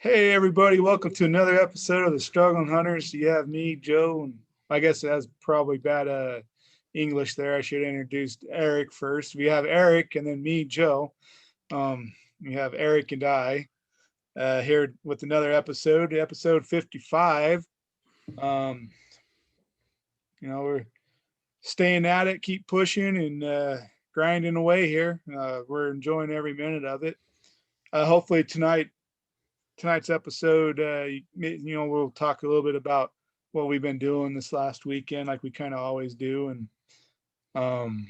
Hey everybody, welcome to another episode of the Struggling Hunters. You have me, Joe, and I guess that's probably bad English there. I should introduce Eric first. We have Eric and then me, Joe. We have Eric and I here with another episode 55. Um, we're staying at it, keep pushing and grinding away here. We're enjoying every minute of it. Hopefully tonight's episode, we'll talk a little bit about what we've been doing this last weekend, like we kind of always do, um,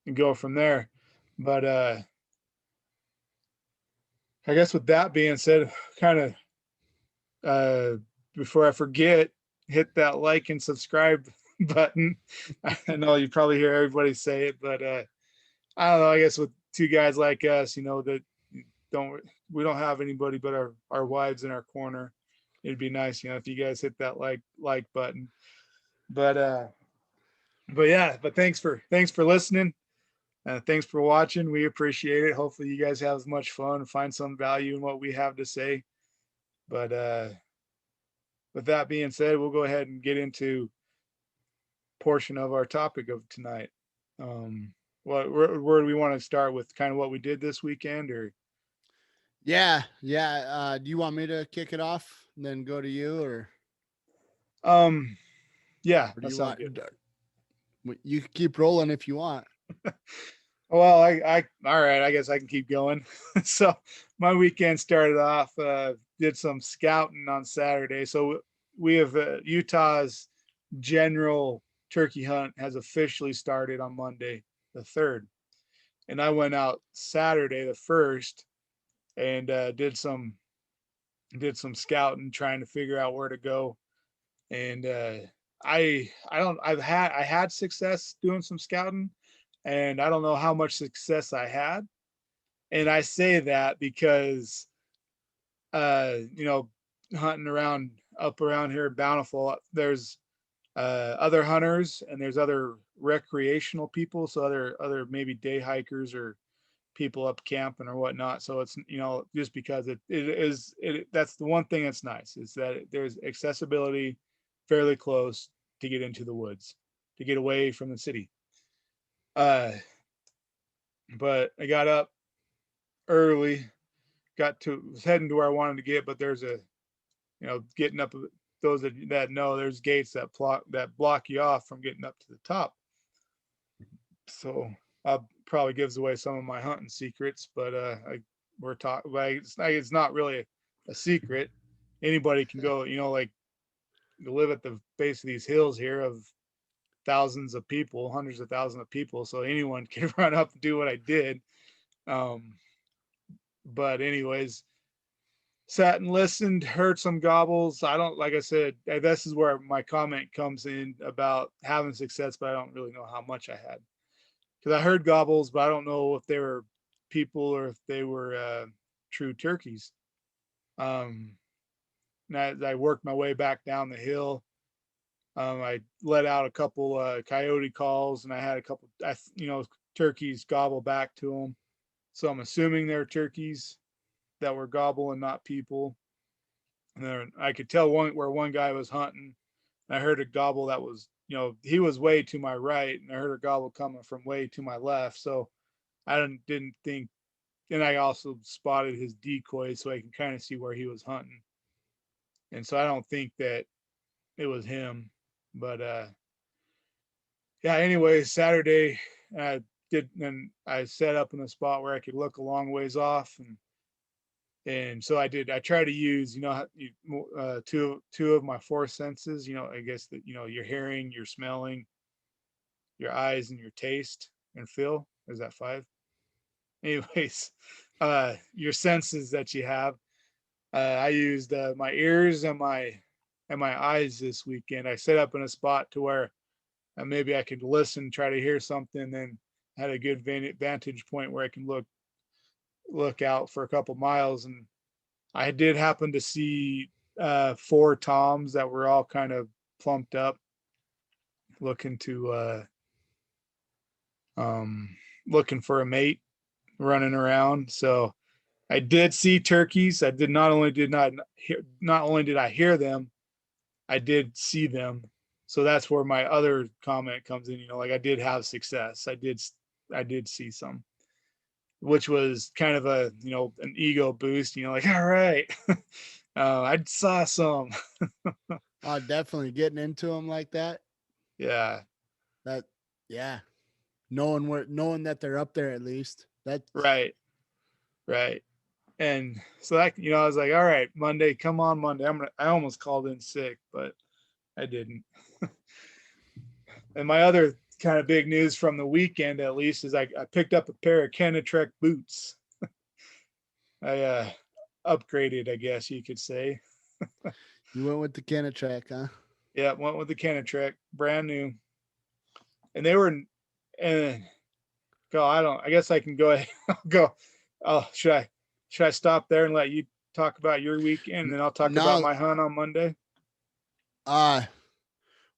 and go from there. But I guess with that being said, kind of uh, before I forget, hit that like and subscribe button. I know you probably hear everybody say it, but I don't know. I guess with two guys like us, that don't we don't have anybody but our wives in our corner. It'd be nice, if you guys hit that like button. But yeah, but thanks for listening. Thanks for watching. We appreciate it. Hopefully you guys have as much fun and find some value in what we have to say. But with that being said, we'll go ahead and get into portion of our topic of tonight. Where do we want to start with? Kind of what we did this weekend, or Yeah. Do you want me to kick it off and then go to you, um, yeah, or do that you sounds want? good. You can keep rolling if you want. Well, all right. I guess I can keep going. So my weekend started off. Did some scouting on Saturday. So we have Utah's general turkey hunt has officially started on Monday, the 3rd, and I went out Saturday, the 1st, and did some scouting, trying to figure out where to go. And I don't I had success doing some scouting, and I don't know how much success I had. And I say that because you know, hunting around up around here Bountiful, there's other hunters and there's other recreational people, so other maybe day hikers or people up camping or whatnot. So it's, just because that's the one thing that's nice, is that there's accessibility fairly close to get into the woods, to get away from the city. uh but I got up early, got to was heading to where I wanted to get, but there's a, getting up, those that know, there's gates that block you off from getting up to the top. So probably gives away some of my hunting secrets, but we're talking like it's not really a secret. Anybody can go, like, to live at the base of these hills here of thousands of people, hundreds of thousands of people, so anyone can run up and do what I did. um but anyways, sat and listened, heard some gobbles. I don't, like I said, this is where my comment comes in about having success, but I don't really know how much I had, because I heard gobbles, but I don't know if they were people or if they were true turkeys. Um, and as I worked my way back down the hill, I let out a couple coyote calls, and I had a couple, turkeys gobble back to them. So I'm assuming they're turkeys that were gobbling, not people. And then I could tell where one guy was hunting. And I heard a gobble that was, he was way to my right, and I heard a gobble coming from way to my left. So I didn't think, and I also spotted his decoy so I can kind of see where he was hunting. And so I don't think that it was him. But yeah, anyway, Saturday I and I set up in a spot where I could look a long ways off, and so I did. I try to use, two of my four senses. I guess that, your hearing, your smelling, your eyes, and your taste and feel. Is that five? Anyways, your senses that you have. I used my ears and my eyes this weekend. I set up in a spot to where maybe I could listen, try to hear something, then had a good vantage point where I can look out for a couple miles. And I did happen to see four toms that were all kind of plumped up, looking to um, looking for a mate, running around. So I did see turkeys. I did not only did not hear, not only did I hear them, I did see them. So that's where my other comment comes in. Like I did have success. I did see some, which was kind of a an ego boost. Like all right, I saw some. Definitely getting into them like that. Yeah, That, yeah, knowing that they're up there at least. That right, right. And so that I was like, all right, Monday, come on Monday. I almost called in sick, but I didn't. And my other kind of big news from the weekend, at least, is I picked up a pair of Kenetrek boots. I upgraded, I guess you could say. you went with the Kenetrek, huh? Yeah, went with the Kenetrek, brand new, and they were. And go, I don't. I guess I can go ahead. I'll go. Oh, should I stop there and let you talk about your weekend, and then I'll talk about No, my hunt on Monday? uh,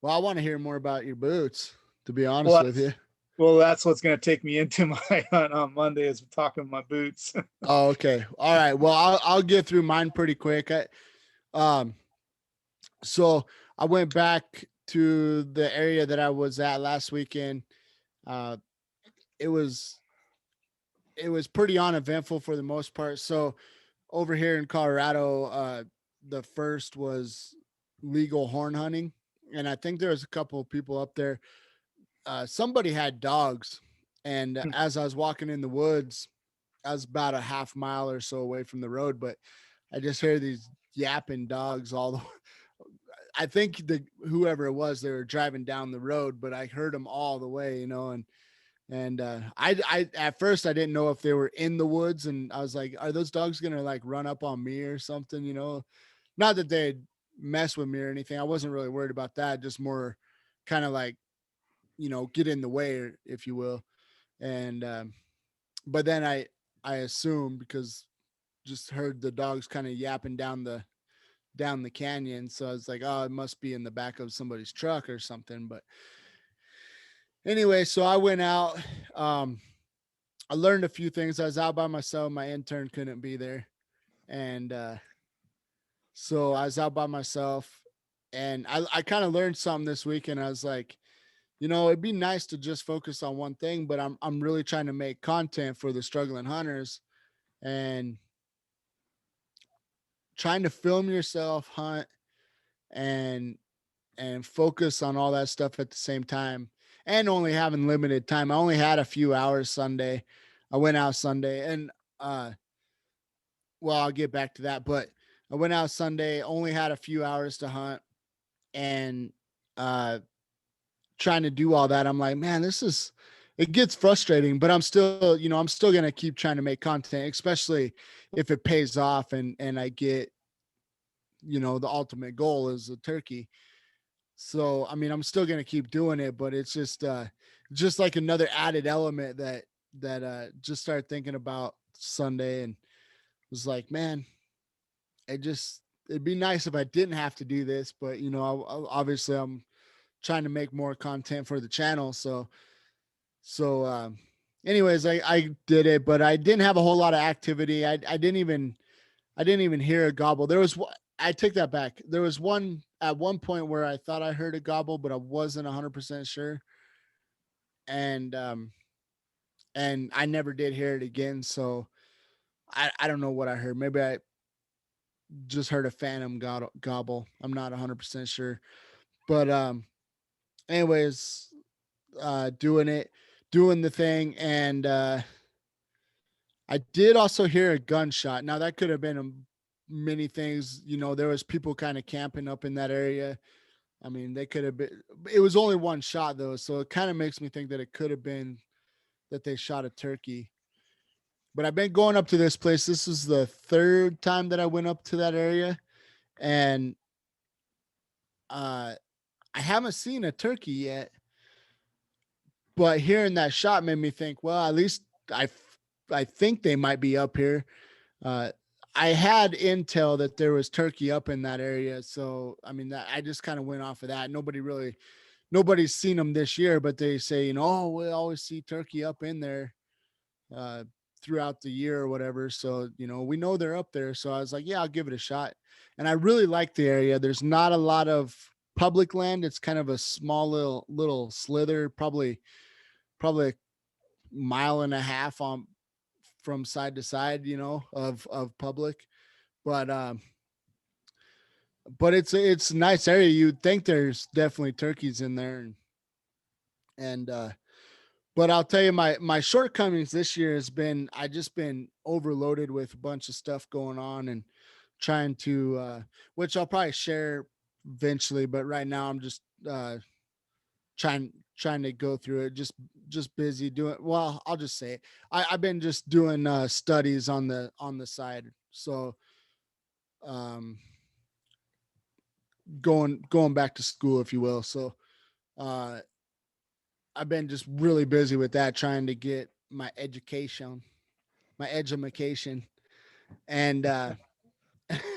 well, I want to hear more about your boots, to be honest Well, with you. well, that's what's going to take me into my hunt on Monday is talking my boots. Oh, okay. All right. Well, I'll get through mine pretty quick. Um, so I went back to the area that I was at last weekend. Uh, it was pretty uneventful for the most part. So over here in Colorado, the first was legal horn hunting, and I think there was a couple of people up there. Somebody had dogs, and as I was walking in the woods, I was about a half mile or so away from the road, but I just heard these yapping dogs all the. I think whoever it was, they were driving down the road, but I heard them all the way, and I at first I didn't know if they were in the woods, and I was like, are those dogs gonna like run up on me or something? Not that they'd mess with me or anything. I wasn't really worried about that. Just more kind of like get in the way, if you will. And but then I assumed because just heard the dogs kind of yapping down the canyon, so I was like, oh, it must be in the back of somebody's truck or something. But anyway, so I went out. Um, I learned a few things. I was out by myself. My intern couldn't be there. And so I was out by myself. And I kind of learned something this weekend. I was like, it'd be nice to just focus on one thing, but I'm really trying to make content for the struggling hunters and trying to film yourself hunt and focus on all that stuff at the same time, and only having limited time. I only had a few hours Sunday. I went out Sunday, and well, I'll get back to that, but I went out Sunday, only had a few hours to hunt, and uh trying to do all that. I'm like, man, it gets frustrating, but I'm still going to keep trying to make content, especially if it pays off and I get, the ultimate goal is a turkey. So, I mean, I'm still going to keep doing it, but it's just like another added element that just started thinking about Sunday and was like, man, it'd be nice if I didn't have to do this, but obviously I'm trying to make more content for the channel. So anyways, I did it, but I didn't have a whole lot of activity. I didn't even hear a gobble. I take that back. There was one at one point where I thought I heard a gobble, but I wasn't 100% sure. And and I never did hear it again. So I don't know what I heard. Maybe I just heard a phantom gobble. I'm not 100% sure. But anyways, doing the thing, and I did also hear a gunshot. Now that could have been many things. There was people kind of camping up in that area. I mean, they could have been. It was only one shot though, so it kind of makes me think that it could have been that they shot a turkey. But I've been going up to this place. This is the third time that I went up to that area, and uh, I haven't seen a turkey yet. But hearing that shot made me think, well, at least I think they might be up here. Uh, I had intel that there was turkey up in that area, so I mean, I just kind of went off of that. Nobody's seen them this year, but they say, oh, we always see turkey up in there uh, throughout the year or whatever. So, we know they're up there. So I was like, yeah, I'll give it a shot. And I really like the area. There's not a lot of public land. It's kind of a small little slither, probably a mile and a half on from side to side, of public. But it's a nice area. You'd think there's definitely turkeys in there, and but I'll tell you, my shortcomings this year has been I just been overloaded with a bunch of stuff going on and trying to which I'll probably share eventually, but right now I'm just trying to go through it. Just busy doing, well, I'll just say it. I've been just doing studies on the side. So um going back to school, if you will. So uh I've been just really busy with that, trying to get my education, and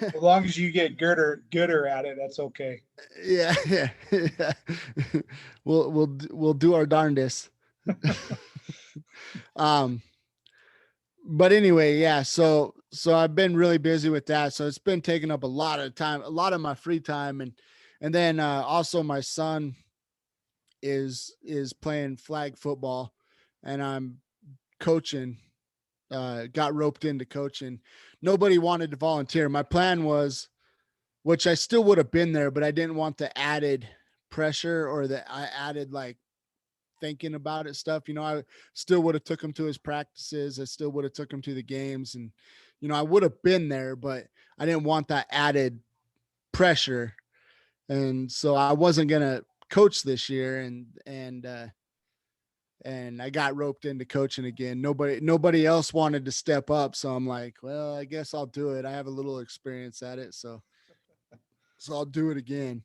As long as you get gooder at it, that's okay. yeah, yeah. We'll do our darndest. um, but anyway, yeah. So I've been really busy with that. So it's been taking up a lot of time, a lot of my free time, and then also my son is playing flag football, and I'm coaching. Got roped into coaching. Nobody wanted to volunteer. My plan was, which I still would have been there, but I didn't want the added pressure or the I added like thinking about it stuff. I still would have took him to his practices. I still would have took him to the games, and I would have been there, but I didn't want that added pressure. And so I wasn't gonna coach this year, and I got roped into coaching again. Nobody else wanted to step up, so I'm like, well, I guess I'll do it. I have a little experience at it, so I'll do it again.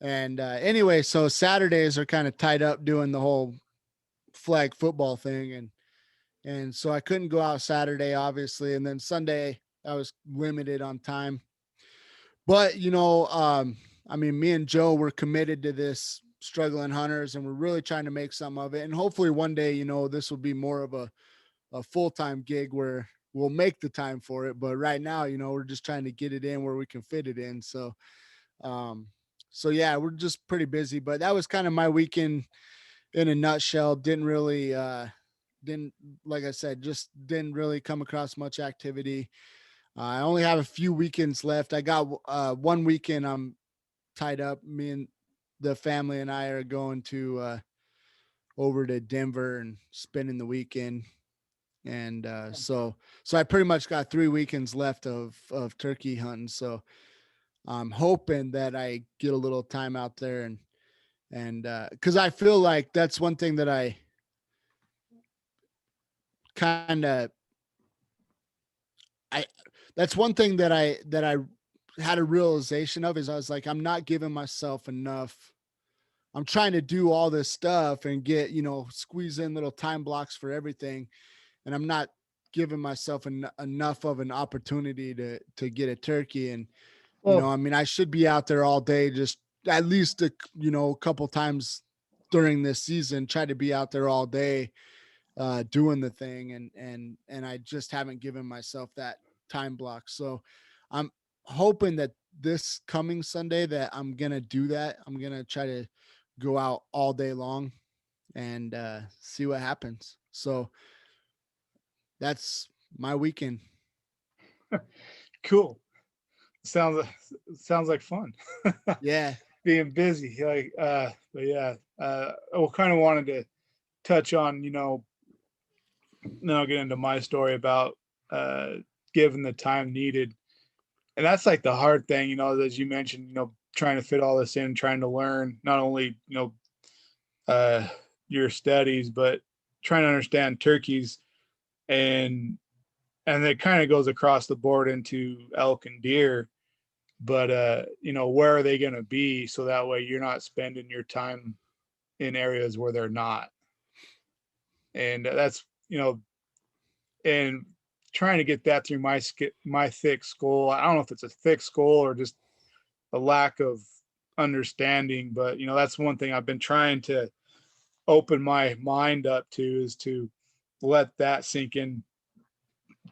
And anyway, so Saturdays are kind of tied up doing the whole flag football thing, and so I couldn't go out Saturday, obviously, and then Sunday I was limited on time. But I mean, me and Joe were committed to this struggling hunters, and we're really trying to make some of it. And hopefully one day, this will be more of a full-time gig where we'll make the time for it. But right now, we're just trying to get it in where we can fit it in. Um, so yeah, we're just pretty busy, but that was kind of my weekend in a nutshell. Didn't, like I said, just didn't really come across much activity. I only have a few weekends left. I got one weekend I'm tied up. Me and the family and I are going to over to Denver and spending the weekend. And so I pretty much got 3 weekends left of turkey hunting. So I'm hoping that I get a little time out there, and because I feel like that's one thing that I kind of I that's one thing that I had a realization of, is I was like, I'm not giving myself enough. I'm trying to do all this stuff and get, squeeze in little time blocks for everything, and I'm not giving myself enough of an opportunity to get a turkey. And Well, I mean, I should be out there all day, just at least a couple times during this season, try to be out there all day doing the thing, and I just haven't given myself that time block. So I'm hoping that this coming Sunday that I'm gonna do that. I'm gonna try to go out all day long and see what happens. So that's my weekend. cool. Sounds sounds like fun. Yeah. Being busy, like but yeah, I kind of wanted to touch on, then I'll get into my story about uh given the time needed. And that's like the hard thing, as you mentioned, trying to fit all this in, trying to learn not only, uh your studies, but trying to understand turkeys, and it kind of goes across the board into elk and deer. But where are they going to be, so that way you're not spending your time in areas where they're not. And that's, and trying to get that through my thick skull. I don't know if it's a thick skull or just a lack of understanding, but that's one thing I've been trying to open my mind up to, is to let that sink in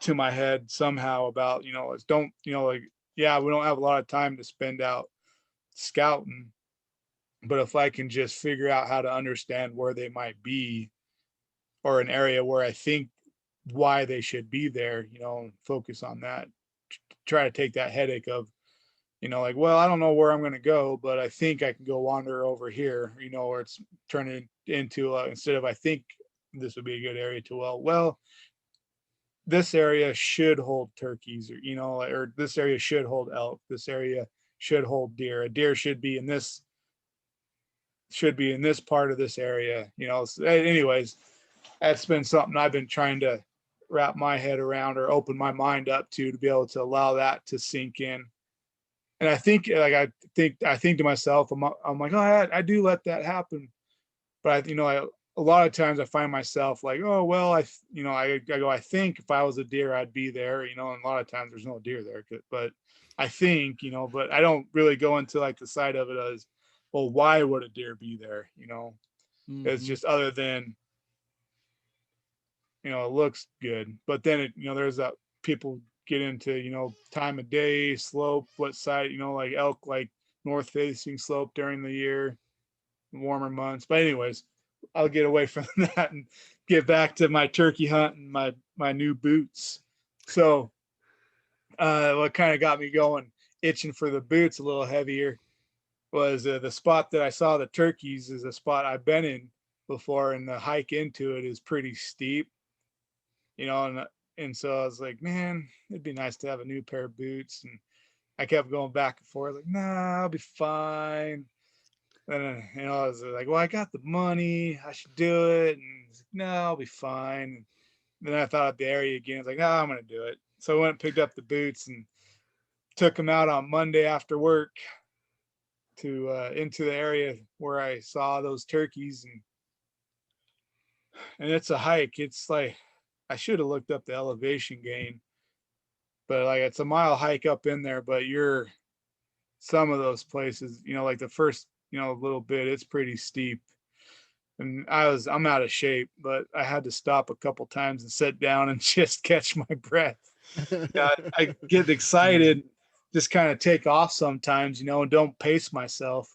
to my head somehow about, is don't, like, yeah, we don't have a lot of time to spend out scouting, but if I can just figure out how to understand where they might be, or an area where I think why they should be there, and focus on that, try to take that headache of, like, well, I don't know where I'm going to go, but I think I can go wander over here, where it's turning into, instead of, I think this would be a good area to, well, this area should hold turkeys, or, or this area should hold elk. This area should hold deer. A deer should be in this part of this area, So anyways, that's been something I've been trying to wrap my head around, or open my mind up to be able to allow that to sink in. And I think, like, I think to myself, I'm like, oh, I do let that happen. But a lot of times I find myself like, oh, well, I go, I think if I was a deer, I'd be there, and a lot of times there's no deer there, but I think, but I don't really go into like the side of it as, well, why would a deer be there? It's Mm-hmm. just, other than, it looks good. But then there's that, people get into, time of day, slope, what side, like elk, like north facing slope during the year, warmer months. But anyways, I'll get away from that and get back to my turkey hunt and my new boots. So what kind of got me going, itching for the boots a little heavier, was the spot that I saw the turkeys is a spot I've been in before, and the hike into it is pretty steep, and so I was like, man, it'd be nice to have a new pair of boots. And I kept going back and forth, like, nah, I'll be fine. And I was like, well, I got the money, I should do it. And like, no, I'll be fine. And then I thought of the area again. I was like, no, I'm gonna do it. So I went and picked up the boots and took them out on Monday after work to into the area where I saw those turkeys. And it's a hike. It's like, I should have looked up the elevation gain, but like it's a mile hike up in there. But you're, some of those places, like the first, little bit, it's pretty steep. And I'm out of shape, but I had to stop a couple times and sit down and just catch my breath. Yeah, I get excited, just kind of take off sometimes, and don't pace myself.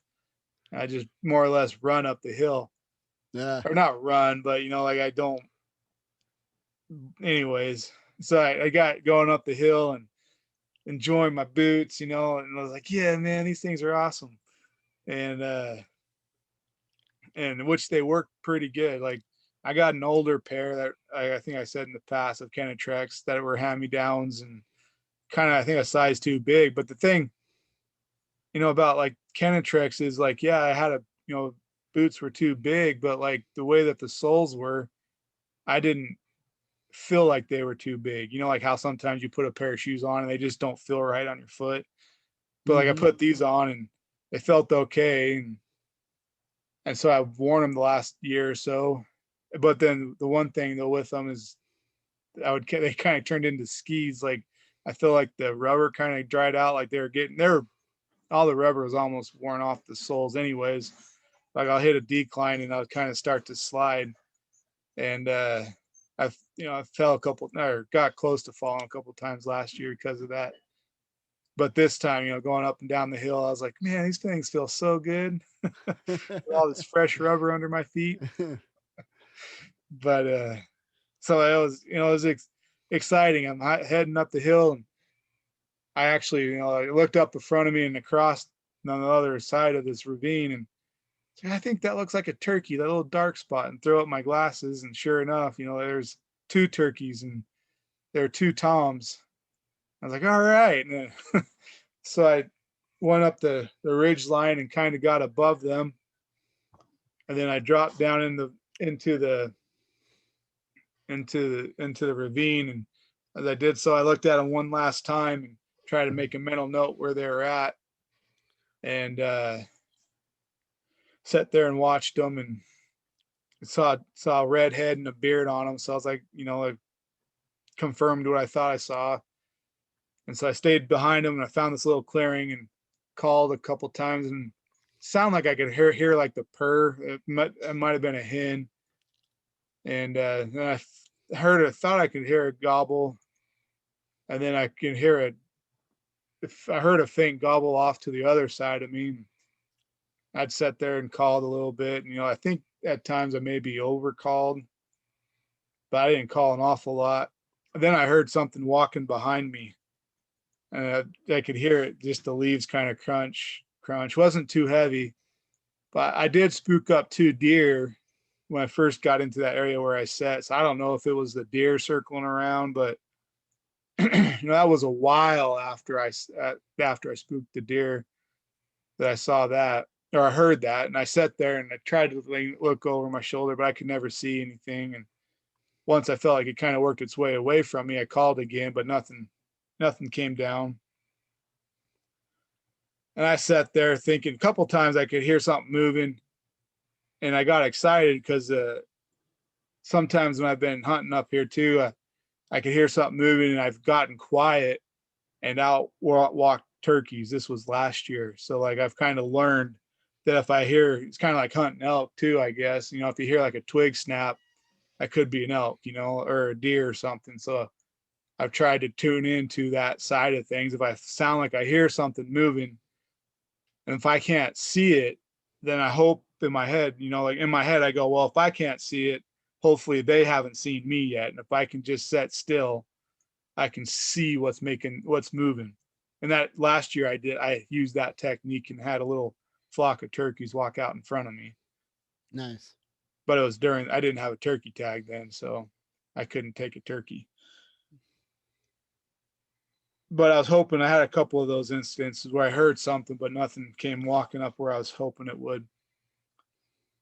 I just more or less run up the hill, Yeah. or not run, but like I don't. Anyways, so I got going up the hill and enjoying my boots, and I was like, yeah, man, these things are awesome. And which they work pretty good. Like, I got an older pair that I think I said in the past, of Kenetreks, that were hand me downs, and kind of, I think, a size too big. But the thing, about like Kenetreks is like, yeah, I had boots were too big, but like the way that the soles were, I didn't feel like they were too big. Like how sometimes you put a pair of shoes on and they just don't feel right on your foot. But like I Mm-hmm. put these on and they felt okay. And so I've worn them the last year or so. But then the one thing though with them is, they kind of turned into skis. Like, I feel like the rubber kind of dried out. Like all the rubber was almost worn off the soles anyways. Like, I'll hit a decline and I'll kind of start to slide. And I fell a couple, or got close to falling a couple times last year because of that. But this time, going up and down the hill, I was like, man, these things feel so good. All this fresh rubber under my feet. But so it was exciting. I'm heading up the hill, and I actually, I looked up in front of me and across on the other side of this ravine, and I think that looks like a turkey, that little dark spot, and throw up my glasses. And sure enough, there's two turkeys, and there are two toms. I was like, all right. And so I went up the ridge line and kind of got above them. And then I dropped down into the ravine. And as I did so, I looked at them one last time and tried to make a mental note where they were at, and sat there and watched them, and saw a red head and a beard on them. So I was like, I confirmed what I thought I saw. And so I stayed behind them, and I found this little clearing and called a couple times, and sound like I could hear like the purr. It might have been a hen. And then I thought I could hear a gobble. and then I can hear it. If I heard a faint gobble off to the other side of me, I'd sat there and called a little bit. And, I think at times I may be overcalled, but I didn't call an awful lot. And then I heard something walking behind me, and I could hear it, just the leaves kind of crunch, crunch. Wasn't too heavy, but I did spook up 2 deer when I first got into that area where I sat. So I don't know if it was the deer circling around, but that was a while after after I spooked the deer that I saw that, or I heard that, and I sat there and I tried to look over my shoulder, but I could never see anything. And once I felt like it kind of worked its way away from me, I called again, but nothing came down. And I sat there thinking, a couple times I could hear something moving, and I got excited because sometimes when I've been hunting up here too, I could hear something moving, and I've gotten quiet and out walked turkeys. This was last year, so like I've kind of learned that if I hear, it's kind of like hunting elk too, I guess. If you hear like a twig snap, that could be an elk, or a deer or something. So I've tried to tune into that side of things. If I sound like I hear something moving, and if I can't see it, then I hope in my head, like in my head, I go, well, if I can't see it, hopefully they haven't seen me yet. And if I can just set still, I can see what's moving. And that last year I used that technique and had a little flock of turkeys walk out in front of me. Nice. But I didn't have a turkey tag then, so I couldn't take a turkey. But I was hoping, I had a couple of those instances where I heard something, but nothing came walking up where I was hoping it would.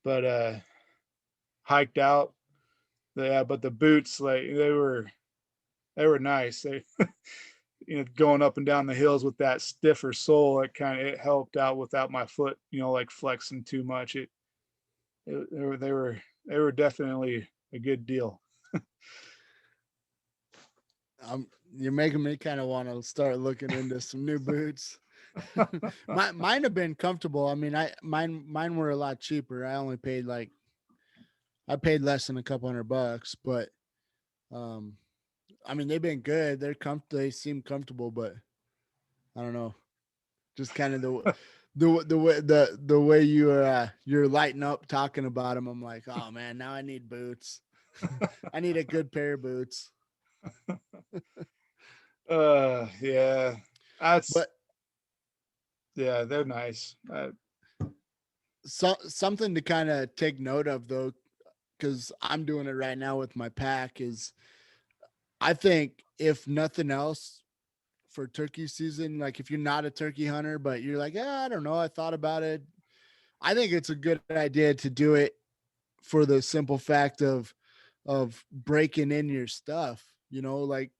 But hiked out. Yeah, but the boots, like they were nice. They going up and down the hills with that stiffer sole, it helped out without my foot, like flexing too much. They were definitely a good deal. You're making me kind of want to start looking into some new boots. Mine have been comfortable. I mean, mine were a lot cheaper. I paid less than a couple $100, but I mean, they've been good. They seem comfortable, but I don't know. Just kind of the way you're lighting up talking about them. I'm like, oh man, now I need boots. I need a good pair of boots. Yeah, that's But yeah, they're nice. something to kind of take note of though, because I'm doing it right now with my pack, is I think if nothing else for turkey season, like if you're not a turkey hunter, but you're like, I don't know, I thought about it. I think it's a good idea to do it for the simple fact of breaking in your stuff. Like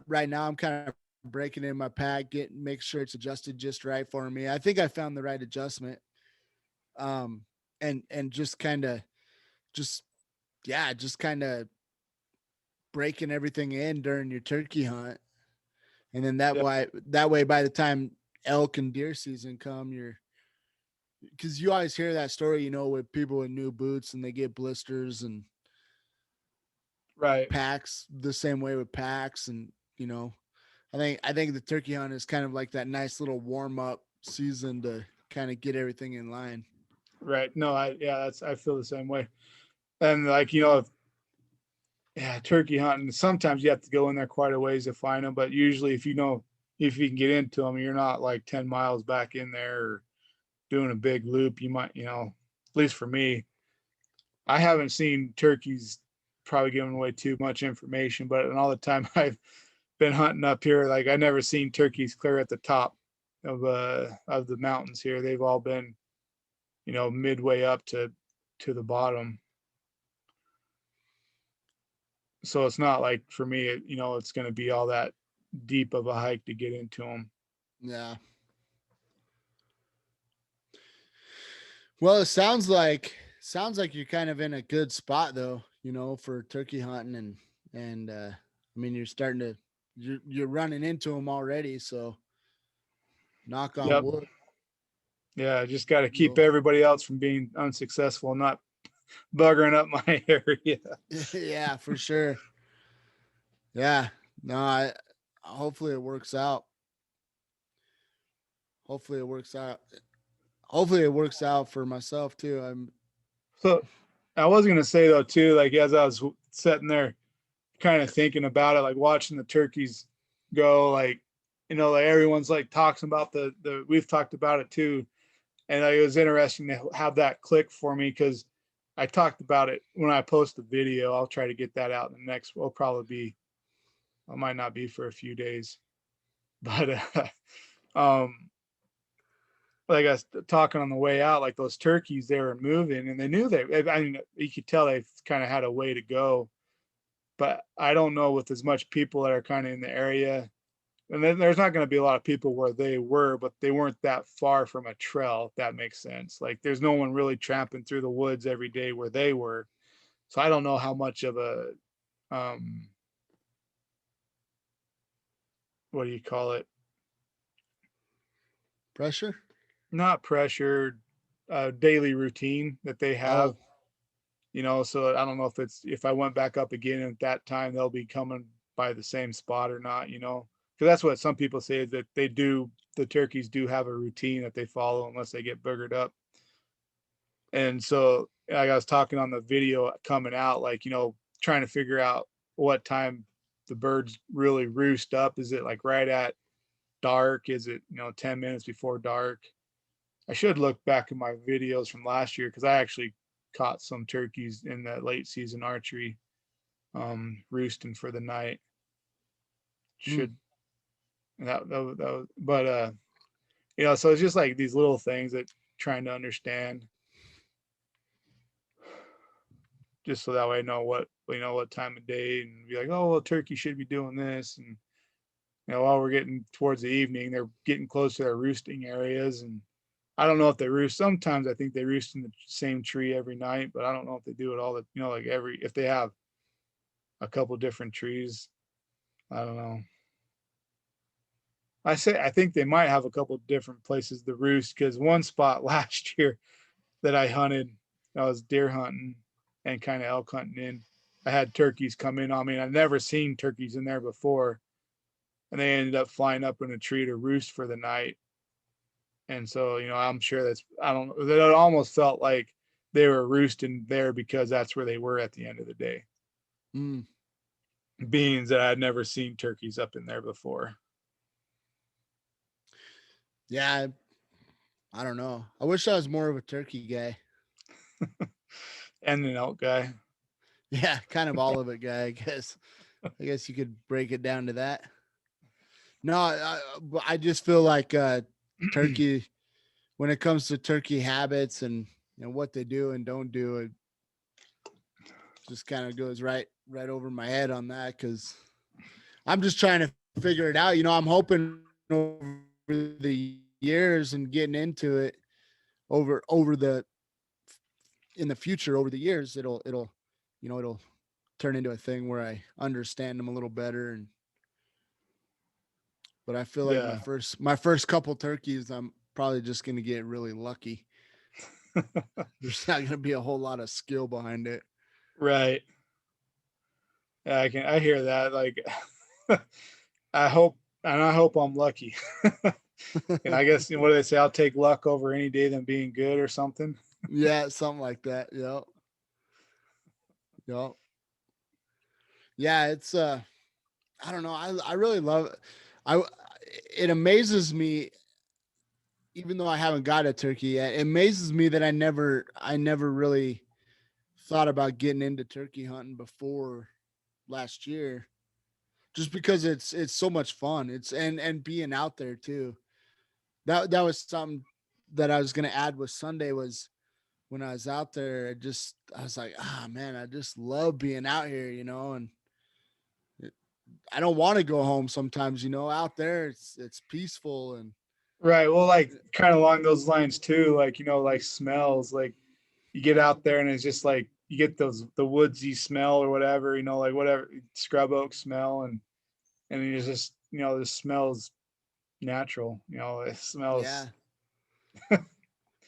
right now I'm kind of breaking in my pack, make sure it's adjusted just right for me. I think I found the right adjustment. And just just kind of breaking everything in during your turkey hunt. And then Yeah, that way by the time elk and deer season come, because you always hear that story, with people in new boots and they get blisters and right, packs the same way with packs. And, I think the turkey hunt is kind of like that nice little warm up season to kind of get everything in line. right. No, I feel the same way. And like, yeah, turkey hunting, sometimes you have to go in there quite a ways to find them, but usually if you can get into them, you're not like 10 miles back in there or doing a big loop. You might, at least for me, I haven't seen turkeys probably giving away too much information, but in all the time I've been hunting up here, like I never seen turkeys clear at the top of the mountains here. They've all been, midway up to the bottom. So it's not like for me, it's going to be all that deep of a hike to get into them. Yeah. Well, it sounds like you're kind of in a good spot though, for turkey hunting and I mean you're running into them already, so knock on Yep. wood. Yeah. Just got to keep You everybody else from being unsuccessful, not buggering up my area. Yeah, for sure. Yeah. No, hopefully it works out. Hopefully it works out. Hopefully it works out for myself too. I'm So I was gonna say though too, like as I was sitting there kind of thinking about it, like watching the turkeys go, like like everyone's like talking about the we've talked about it too, and like, it was interesting to have that click for me because I talked about it when I post the video. I'll try to get that out in the next. Will probably be. I might not be for a few days, but um, like I was talking on the way out, like those turkeys, they were moving and they knew they. I mean, you could tell they kind of had a way to go, but I don't know with as much people that are kind of in the area. And then there's not going to be a lot of people where they were, but they weren't that far from a trail, if that makes sense. Like there's no one really tramping through the woods every day where they were. So I don't know how much of a um what do you call it? pressure. Not pressure, daily routine that they have. Oh, So I don't know if I went back up again at that time, they'll be coming by the same spot or not. Because that's what some people say is that the turkeys do have a routine that they follow unless they get boogered up. And so like I was talking on the video coming out, like, trying to figure out what time the birds really roost up. Is it like right at dark? Is it, 10 minutes before dark? I should look back at my videos from last year because I actually caught some turkeys in that late season archery, roosting for the night. mm, Should but so it's just like these little things that trying to understand just so that way I know what time of day and be like, oh well, turkey should be doing this, and while we're getting towards the evening, they're getting close to their roosting areas, and I don't know if they roost. Sometimes I think they roost in the same tree every night, but I don't know if they do it all the like if they have a couple different trees. I don't know. I think they might have a couple different places to roost because one spot last year that I hunted, I was deer hunting and kind of elk hunting in. I had turkeys come in on me. I've never seen turkeys in there before, and they ended up flying up in a tree to roost for the night. And so, I'm sure I don't know, that it almost felt like they were roosting there because that's where they were at the end of the day. mm. Beings that I'd never seen turkeys up in there before. Yeah, I don't know. I wish I was more of a turkey guy. And an elk guy. Yeah, kind of all of it guy, I guess. I guess you could break it down to that. No, I just feel like turkey when it comes to turkey habits and what they do and don't do, it just kind of goes right over my head on that because I'm just trying to figure it out. I'm hoping over the years and getting into it over the in the future over the years it'll turn into a thing where I understand them a little better. And but I feel like my Yeah. first couple turkeys, I'm probably just gonna get really lucky. There's not gonna be a whole lot of skill behind it. Right. Yeah, I hear that. Like I hope I'm lucky. And I guess what do they say? I'll take luck over any day than being good or something. Yeah, something like that. Yep. Yep. Yeah, it's I don't know. I really love it. I it amazes me, even though I haven't got a turkey yet, it amazes me that I never really thought about getting into turkey hunting before last year. Just because it's so much fun. It's and being out there too. That was something that I was gonna add with Sunday was when I was out there, I was like, ah man, I just love being out here, and I don't want to go home sometimes, out there it's peaceful and Right. Well, like kind of along those lines too, like, like smells, like you get out there and it's just like you get the woodsy smell or whatever, like whatever scrub oak smell, and it just, the smells natural, it smells. yeah.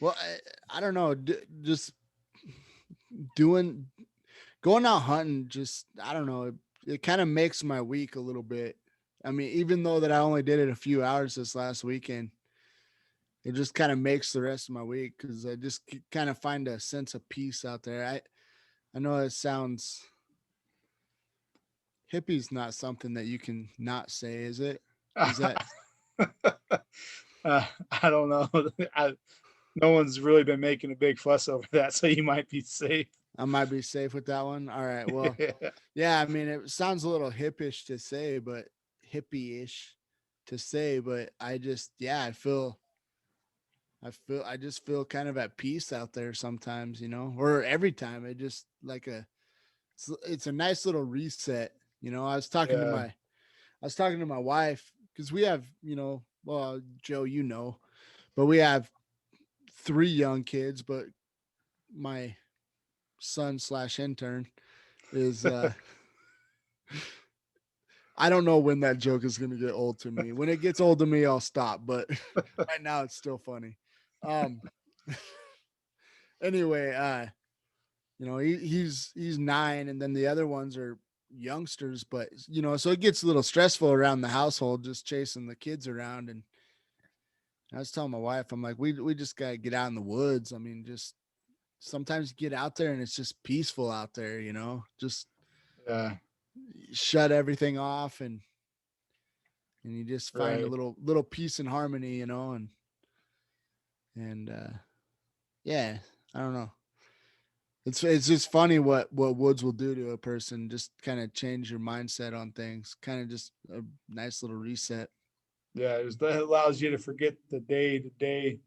Well, I don't know, just doing going out hunting, just I don't know, it kind of makes my week a little bit. I mean, even though that I only did it a few hours this last weekend, it just kind of makes the rest of my week because I just kind of find a sense of peace out there. I know it sounds hippie's not something that you can not say, is it? Is that I don't know. No one's really been making a big fuss over that, so you might be safe. I might be safe with that one? All right. Well, yeah, I mean, it sounds a little hippish to say, but hippie-ish to say, but I just, yeah, I just feel kind of at peace out there sometimes, or every time. It just like it's a nice little reset. Yeah. I was talking to my wife because we have, well, Joe, but we have three young kids, but my son slash intern is, I don't know when that joke is going to get old to me. When it gets old to me, I'll stop, but right now it's still funny. Um, anyway, he's 9 and then the other ones are youngsters, but so it gets a little stressful around the household just chasing the kids around. And I was telling my wife, I'm like, we just got to get out in the woods. I mean, just sometimes you get out there and it's just peaceful out there, just Yeah. shut everything off and you just find a Right. little peace and harmony, and yeah, I don't know. It's just funny what woods will do to a person. Just kind of change your mindset on things. Kind of just a nice little reset. Yeah. That allows you to forget the day to day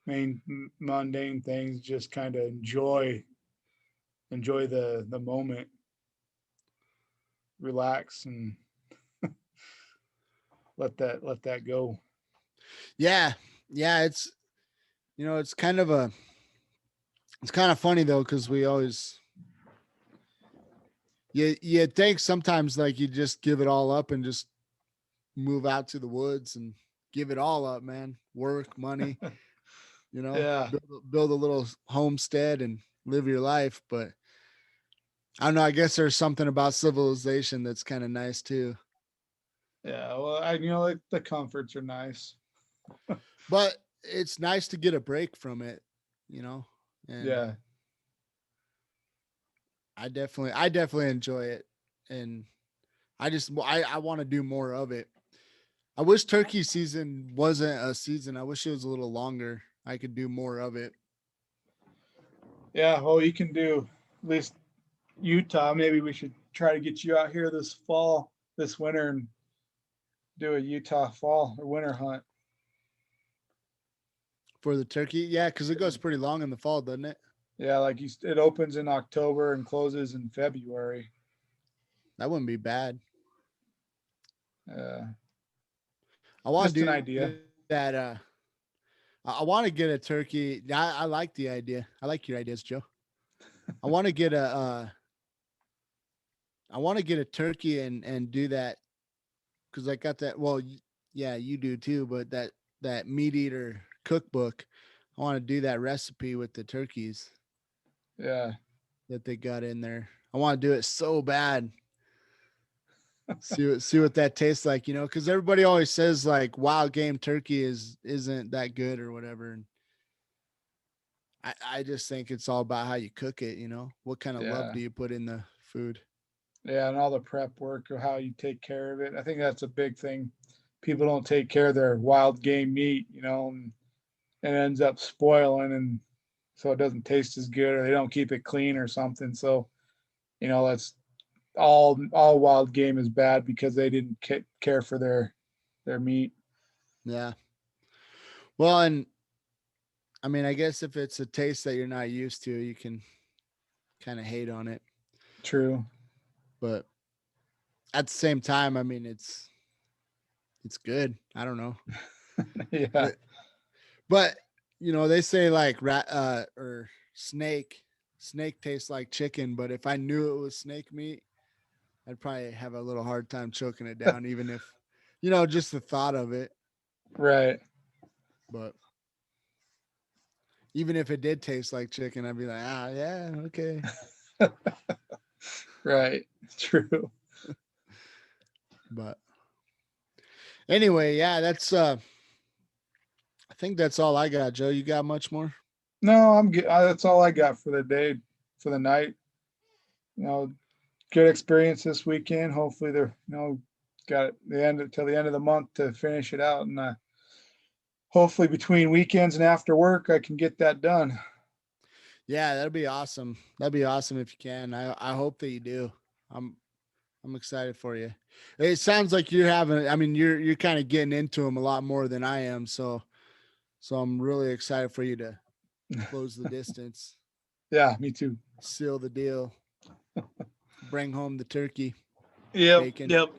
main mundane things. Just kind of enjoy the moment, relax, and let that go. Yeah, yeah. It's kind of it's kind of funny though because we always you think sometimes like you just give it all up and just move out to the woods and give it all up, man. Work, money, Yeah. build a little homestead and live your life. But I don't know. I guess there's something about civilization that's kind of nice too. Yeah. Well, like the comforts are nice. But it's nice to get a break from it, you know. And Yeah. I definitely enjoy it, and I want to do more of it. I wish turkey season wasn't a season. I wish it was a little longer. I could do more of it. Yeah. Well, you can do at least Utah. Maybe we should try to get you out here this fall, this winter, and do a Utah fall or winter hunt. For the turkey. Yeah, because it goes pretty long in the fall, doesn't it? Yeah, like it opens in October and closes in February. That wouldn't be bad. Uh, I want just an to do that. idea. I want to get a turkey. I like the idea. I like your ideas, Joe. I want to get a I want to get a turkey and do that because I got that. Well, yeah, you do too. But that meat eater cookbook, I want to do that recipe with the turkeys Yeah. that they got in there. I want to do it so bad. See what that tastes like, because everybody always says like wild game turkey isn't that good or whatever. And I just think it's all about how you cook it, what kind of love Yeah. do you put in the food? Yeah. And all the prep work of how you take care of it. I think that's a big thing. People don't take care of their wild game meat, and it ends up spoiling, and so it doesn't taste as good, or they don't keep it clean or something. So, that's all wild game is bad because they didn't care for their meat. Yeah. Well, and I mean, I guess if it's a taste that you're not used to, you can kind of hate on it. True. But at the same time, I mean, it's good. I don't know. Yeah. But they say like rat or snake tastes like chicken, but if I knew it was snake meat, I'd probably have a little hard time choking it down, even if just the thought of it. Right. But even if it did taste like chicken, I'd be like, yeah, okay. Right. True. But Anyway, yeah, that's I think that's all I got, Joe. You got much more? No, I'm good. That's all I got for the day, for the night. You know, good experience this weekend. Hopefully they're, got the end till the end of the month to finish it out. And hopefully between weekends and after work, I can get that done. Yeah, that'd be awesome. That'd be awesome if you can. I hope that you do. I'm I'm excited for you. It sounds like you're having. I mean, you're kind of getting into them a lot more than I am. So I'm really excited for you to close the distance, Yeah, me too. seal the deal, bring home the turkey Yep, bacon, yep.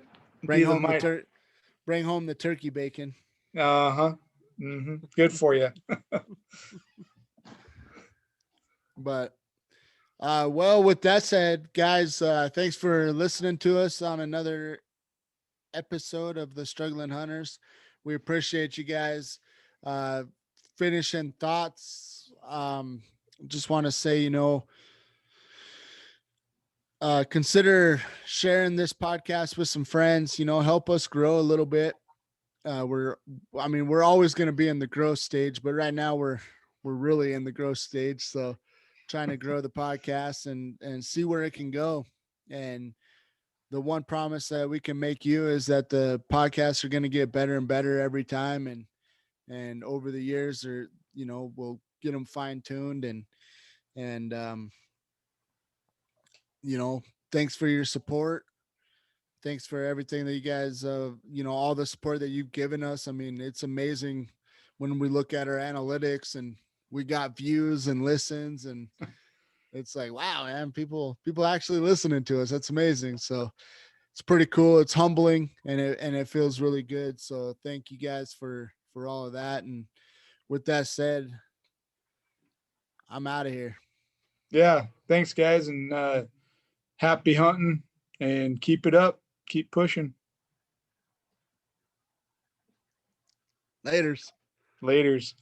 bring Be the home the might. bring home the turkey bacon. Uh-huh. Good for you. But well, with that said, guys, thanks for listening to us on another episode of the Struggling Hunters. We appreciate you guys. Uh, Finishing thoughts. Just want to say, consider sharing this podcast with some friends. Help us grow a little bit. We're always going to be in the growth stage, but right now we're really in the growth stage. So, trying to grow the podcast and see where it can go. And the one promise that we can make you is that the podcasts are going to get better and better every time. And over the years, we'll get them fine tuned and you know, thanks for your support. Thanks for everything that you guys, all the support that you've given us. I mean, it's amazing when we look at our analytics and we got views and listens, and it's like, wow, man, people actually listening to us. That's amazing. So it's pretty cool. It's humbling and it feels really good. So thank you guys for all of that. And with that said, I'm out of here. Yeah. Thanks, guys, and happy hunting and keep it up. Keep pushing. Laters. Laters.